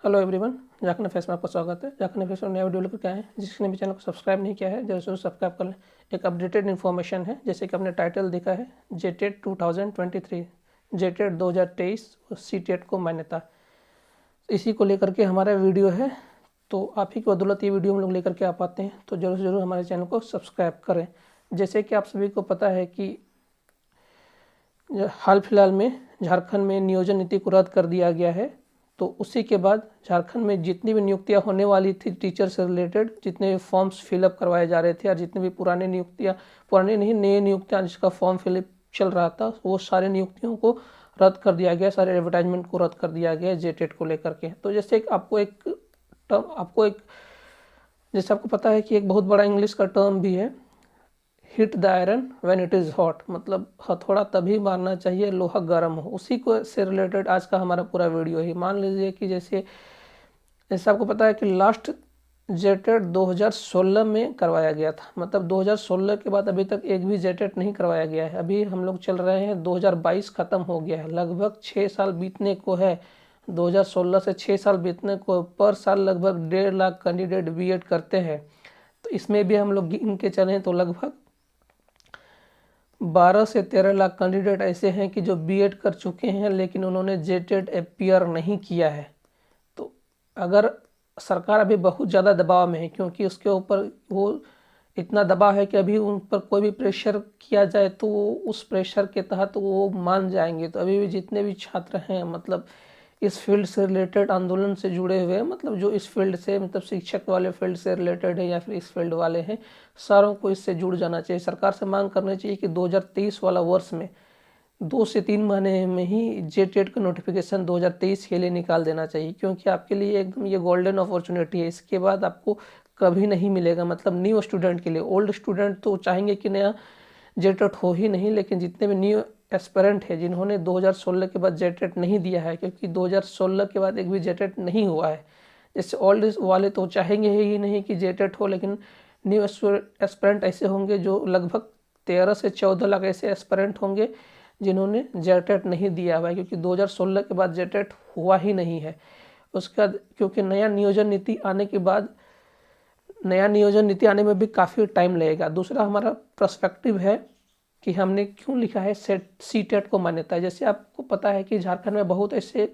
Hello everyone, Jharkhand affairs में आपका स्वागत है। झारखंड अफेयर्स में नया वीडियो लेकर के आए हैं। जिसने भी चैनल को सब्सक्राइब नहीं किया है जल्द से जल्द सब्सक्राइब कर लें। एक अपडेटेड इन्फॉर्मेशन है, जैसे कि आपने टाइटल देखा है जेटेट 2023, जेटेट 2023 और सीटेट को मान्यता। इसी को लेकर के हमारा वीडियो है, तो आप ही की बदौलत ये वीडियो हम लोग लेकर के आ पाते हैं। तो जरूर से जरूर हमारे चैनल को सब्सक्राइब करें। जैसे कि आप सभी को पता है कि हाल फिलहाल में झारखंड में नियोजन नीति को रद्द कर दिया गया है। तो उसी के बाद झारखंड में जितनी भी नियुक्तियां होने वाली थी टीचर से रिलेटेड, जितने भी फॉर्म्स फिलअप करवाए जा रहे थे और जितने भी पुराने नहीं नए नियुक्तियां जिसका फॉर्म फिलअप चल रहा था, वो सारे नियुक्तियों को रद्द कर दिया गया, सारे एडवर्टाइजमेंट को रद्द कर दिया गया जेटेट को लेकर के। तो जैसे जैसे आपको पता है कि एक बहुत बड़ा इंग्लिश का टर्म भी है, hit the iron when it is hot, मतलब हथौड़ा तभी मारना चाहिए लोहा गर्म हो। उसी को से रिलेटेड आज का हमारा पूरा वीडियो ही। मान लीजिए कि जैसे आपको पता है कि लास्ट जेटेट 2016 में करवाया गया था, मतलब 2016 के बाद अभी तक एक भी जेटेट नहीं करवाया गया है। अभी हम लोग चल रहे हैं 2022 ख़त्म हो गया है, लगभग 6 साल बीतने को है। 2016 से 6 साल बीतने को, पर साल लगभग 1.5 लाख कैंडिडेट बीएड करते हैं। तो इसमें भी हम लोग गिन के चलें तो लगभग 12 से 13 लाख कैंडिडेट ऐसे हैं कि जो बीएड कर चुके हैं, लेकिन उन्होंने जेटेट अपीयर नहीं किया है। तो अगर सरकार अभी बहुत ज़्यादा दबाव में है, क्योंकि उसके ऊपर वो इतना दबाव है कि अभी उन पर कोई भी प्रेशर किया जाए तो उस प्रेशर के तहत वो मान जाएंगे। तो अभी भी जितने भी छात्र हैं, मतलब इस फील्ड से रिलेटेड आंदोलन से जुड़े हुए, मतलब जो इस फील्ड से, मतलब शिक्षक वाले फील्ड से रिलेटेड है या फिर इस फील्ड वाले हैं, सारों को इससे जुड़ जाना चाहिए। सरकार से मांग करनी चाहिए कि 2023 वाला वर्ष में 2 से 3 महीने में ही जेटेट का नोटिफिकेशन 2023 के लिए निकाल देना चाहिए, क्योंकि आपके लिए एकदम ये गोल्डन अपॉर्चुनिटी है। इसके बाद आपको कभी नहीं मिलेगा, मतलब न्यू स्टूडेंट के लिए। ओल्ड स्टूडेंट तो चाहेंगे कि नया जेटेट हो ही नहीं, लेकिन जितने भी न्यू एस्पिरेंट है जिन्होंने 2016 के बाद जेटेट नहीं दिया है, क्योंकि 2016 के बाद एक भी जेटेट नहीं हुआ है, जैसे ओल्ड वाले तो चाहेंगे ही नहीं कि जेटेट हो, लेकिन न्यू एस्पिरेंट ऐसे होंगे जो लगभग 13 से 14 लाख ऐसे एस्पिरेंट होंगे जिन्होंने जेटेट नहीं दिया हुआ है, क्योंकि 2016 के बाद जेटेट हुआ ही नहीं है। उसका क्योंकि नया नियोजन नीति आने में भी काफ़ी टाइम लगेगा। दूसरा हमारा पर्सपेक्टिव है कि हमने क्यों लिखा है सीटेट को मान्यता है। जैसे आपको पता है कि झारखंड में बहुत ऐसे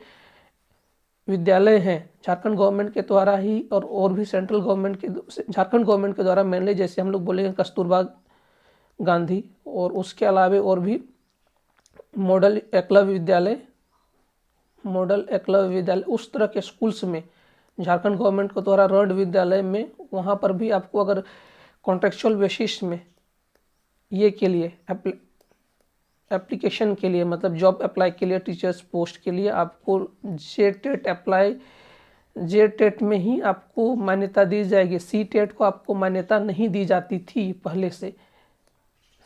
विद्यालय हैं झारखंड गवर्नमेंट के द्वारा ही, और भी सेंट्रल गवर्नमेंट के, झारखंड गवर्नमेंट के द्वारा मेनली, जैसे हम लोग बोलेंगे कस्तूरबा गांधी, और उसके अलावा और भी मॉडल एकलव्य विद्यालय, उस तरह के स्कूल्स में झारखंड गवर्नमेंट के द्वारा रन विद्यालय में, वहाँ पर भी आपको अगर कॉन्ट्रेक्चुअल बेसिस में ये के लिए एप्लीकेशन के लिए, मतलब जॉब अप्लाई के लिए, टीचर्स पोस्ट के लिए आपको जेटेट में ही आपको मान्यता दी जाएगी। सीटेट को आपको मान्यता नहीं दी जाती थी पहले से,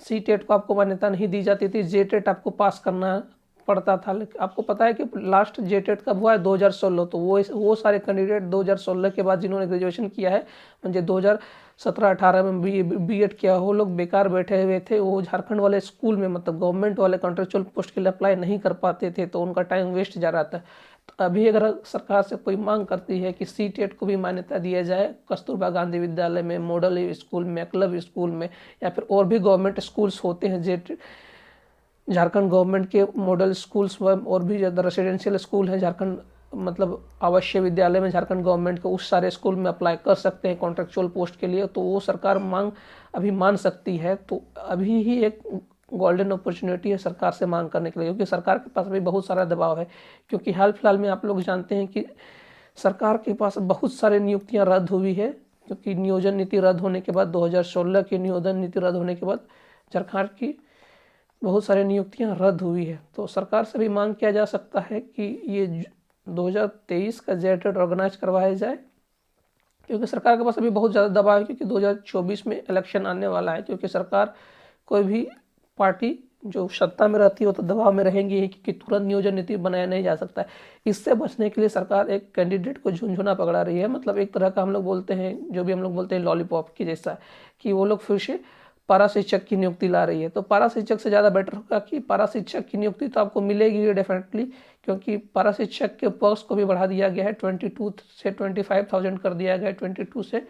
सीटेट को आपको मान्यता नहीं दी जाती थी, जेटेट आपको पास करना पड़ता था। लेकिन आपको पता है कि लास्ट जेटेट कब हुआ है? 2016। तो वो सारे कैंडिडेट 2016 के बाद जिन्होंने ग्रेजुएशन किया है, म्हणजे 2017-18 में बीएड किया, वो लोग बेकार बैठे हुए थे। वो झारखंड वाले स्कूल में, मतलब गवर्नमेंट वाले कॉन्ट्रेक्चुअल पोस्ट के लिए अप्लाई नहीं कर पाते थे, तो उनका टाइम वेस्ट जा रहा था। तो अभी अगर सरकार से कोई मांग करती है कि सीटेट को भी मान्यता दिया जाए, कस्तूरबा गांधी विद्यालय में, मॉडल स्कूल में, एकलव्य स्कूल में, या फिर और भी गवर्नमेंट स्कूल्स होते हैं झारखंड गवर्नमेंट के मॉडल स्कूल्स, और भी ज़्यादा रेसिडेंशियल स्कूल हैं झारखंड, मतलब आवासीय विद्यालय में झारखंड गवर्नमेंट के, उस सारे स्कूल में अप्लाई कर सकते हैं कॉन्ट्रेक्चुअल पोस्ट के लिए। तो वो सरकार मांग अभी मान सकती है। तो अभी ही एक गोल्डन अपॉर्चुनिटी है सरकार से मांग करने के लिए, क्योंकि सरकार के पास भी बहुत सारा दबाव है। क्योंकि हाल फिलहाल में आप लोग जानते हैं कि सरकार के पास बहुत सारे नियुक्तियाँ रद्द हुई है, क्योंकि नियोजन नीति रद्द होने के बाद, 2016 की नियोजन नीति रद्द होने के बाद झारखंड की बहुत सारी नियुक्तियां रद्द हुई है। तो सरकार से भी मांग किया जा सकता है कि ये 2023 का जेटेट ऑर्गेनाइज करवाया जाए, क्योंकि सरकार के पास अभी बहुत ज़्यादा दबाव है, क्योंकि 2024 में इलेक्शन आने वाला है। क्योंकि सरकार, कोई भी पार्टी जो सत्ता में रहती है वो तो दबाव में रहेंगी ही, कि तुरंत नियोजन नीति बनाया नहीं जा सकता है। इससे बचने के लिए सरकार एक कैंडिडेट को झुंझुना पकड़ा रही है, मतलब एक तरह का हम लोग बोलते हैं, जो भी हम लोग बोलते हैं लॉलीपॉप की जैसा, कि वो लोग फिर से पारा शिक्षक की नियुक्ति ला रही है। तो पारा शिक्षक से ज़्यादा बेटर होगा कि पारा शिक्षक की नियुक्ति तो आपको मिलेगी डेफिनेटली, क्योंकि पारा शिक्षक के पोस्ट को भी बढ़ा दिया गया है, 22 से 25,000 कर दिया गया है, 22 से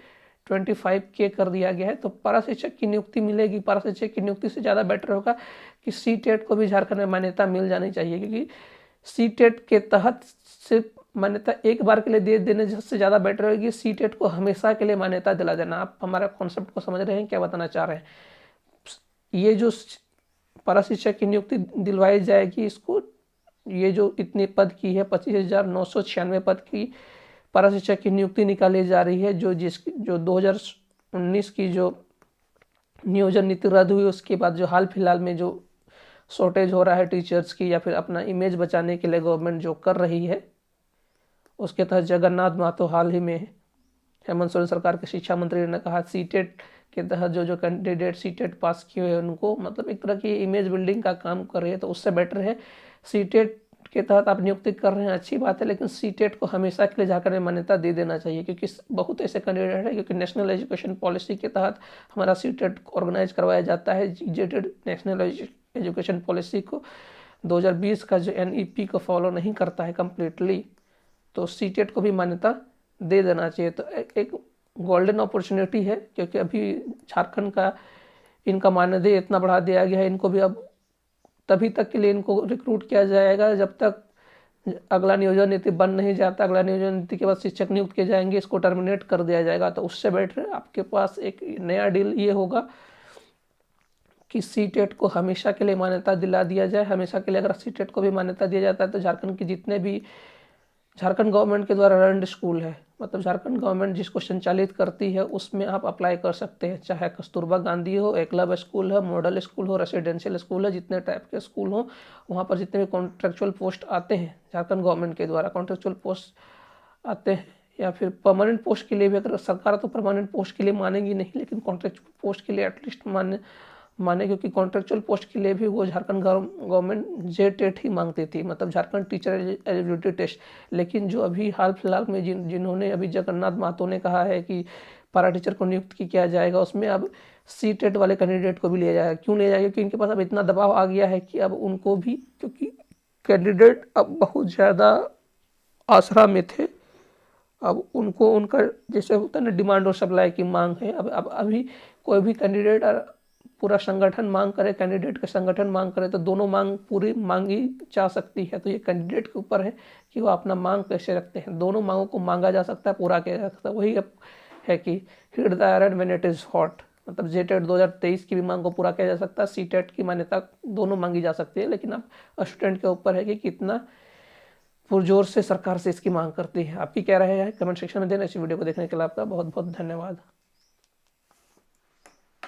25K कर दिया गया है। तो पारा शिक्षक की नियुक्ति मिलेगी। पारा शिक्षक की नियुक्ति से ज़्यादा बेटर होगा कि सीटेट को भी झारखंड में मान्यता मिल जानी चाहिए, क्योंकि सीटेट के तहत सिर्फ मान्यता एक बार के लिए दे देने से ज़्यादा बेटर होगी सीटेट को हमेशा के लिए मान्यता दिला देना। आप हमारा कॉन्सेप्ट को समझ रहे हैं, क्या बताना चाह रहे हैं? ये जो पारा शिक्षक की नियुक्ति दिलवाई जाएगी इसको, ये जो इतने पद की है 25,996 पद की पारा शिक्षक की नियुक्ति निकाली जा रही है, जो 2019 की जो नियोजन नीति रद्द हुई उसके बाद जो हाल फिलहाल में जो शॉर्टेज हो रहा है टीचर्स की, या फिर अपना इमेज बचाने के लिए गवर्नमेंट जो कर रही है, उसके तहत जगन्नाथ महतो हाल ही में हेमंत सोरेन सरकार के शिक्षा मंत्री ने कहा सीटेट के तहत जो कैंडिडेट सीटेट पास किए हुए उनको मतलब एक तरह की इमेज बिल्डिंग का काम कर रही है। तो उससे बेटर है सीटेट के तहत आप नियुक्ति कर रहे हैं, अच्छी बात है, लेकिन सीटेट को हमेशा के लिए झारखंड मान्यता दे देना चाहिए, क्योंकि बहुत ऐसे कैंडिडेट है, क्योंकि नेशनल एजुकेशन पॉलिसी के तहत हमारा सीटेट ऑर्गेनाइज करवाया जाता है। जेटेड नेशनल एजुकेशन पॉलिसी को 2020 का जो NEP को फॉलो नहीं करता है कम्प्लीटली, तो सीटेट को भी मान्यता दे देना चाहिए। तो एक गोल्डन अपॉर्चुनिटी है, क्योंकि अभी झारखंड का इनका मानदेय इतना बढ़ा दिया गया है, इनको भी अब तभी तक के लिए इनको रिक्रूट किया जाएगा जब तक अगला नियोजन नीति बन नहीं जाता। अगला नियोजन नीति के बाद शिक्षक नियुक्त किए जाएंगे, इसको टर्मिनेट कर दिया जाएगा। तो उससे बेटर आपके पास एक नया डील ये होगा कि सीटेट को हमेशा के लिए मान्यता दिला दिया जाए। हमेशा के लिए अगर सीटेट को भी मान्यता दिया जाता है तो झारखंड के जितने भी झारखंड गवर्नमेंट के द्वारा रन स्कूल है, मतलब झारखंड गवर्नमेंट जिसको संचालित करती है, उसमें आप अप्लाई कर सकते हैं, चाहे कस्तूरबा गांधी हो, एकलव्य स्कूल है, मॉडल स्कूल हो, रेसिडेंशियल स्कूल है, जितने टाइप के स्कूल हो, वहाँ पर जितने भी कॉन्ट्रेक्चुअल पोस्ट आते हैं झारखंड गवर्नमेंट के द्वारा, कॉन्ट्रेक्चुअल पोस्ट आते हैं, या फिर परमानेंट पोस्ट के लिए भी, अगर सरकार तो परमानेंट पोस्ट के लिए मानेगी नहीं, लेकिन कॉन्ट्रेक्चुअल पोस्ट के लिए एटलीस्ट माने, क्योंकि कॉन्ट्रेक्चुअल पोस्ट के लिए भी वो झारखंड गवर्नमेंट जेटेट ही मांगती थी, मतलब झारखंड टीचर एलिजिबिलिटी टेस्ट। लेकिन जो अभी हाल फिलहाल में जिन्होंने अभी जगन्नाथ महतो ने कहा है कि पारा टीचर को नियुक्त किया जाएगा, उसमें अब सीटेट वाले कैंडिडेट को भी लिया जाएगा। क्यों लिया जाएगा? क्योंकि इनके पास अब इतना दबाव आ गया है कि अब उनको भी, क्योंकि कैंडिडेट अब बहुत ज़्यादा आसरा में थे, अब उनको उनका जैसे होता है ना डिमांड और सप्लाई की मांग है। अब अभी कोई भी कैंडिडेट पूरा संगठन मांग करे, कैंडिडेट का संगठन मांग करे, तो दोनों मांग पूरी मांगी जा सकती है। तो ये कैंडिडेट के ऊपर है कि वो अपना मांग कैसे रखते हैं, दोनों मांगों को मांगा जा सकता है, पूरा किया जा सकता है। वही है कि hit the iron when it is hot, मतलब जेटेट 2023 की भी मांग को पूरा किया जा सकता है, सीटेट की मान्यता दोनों मांगी जा सकती है। लेकिन अब स्टूडेंट के ऊपर है कि कितना पुरजोर से सरकार से इसकी मांग करती है। आपकी क्या राय है कमेंट सेक्शन में देना। इस वीडियो को देखने के लिए आपका बहुत बहुत धन्यवाद।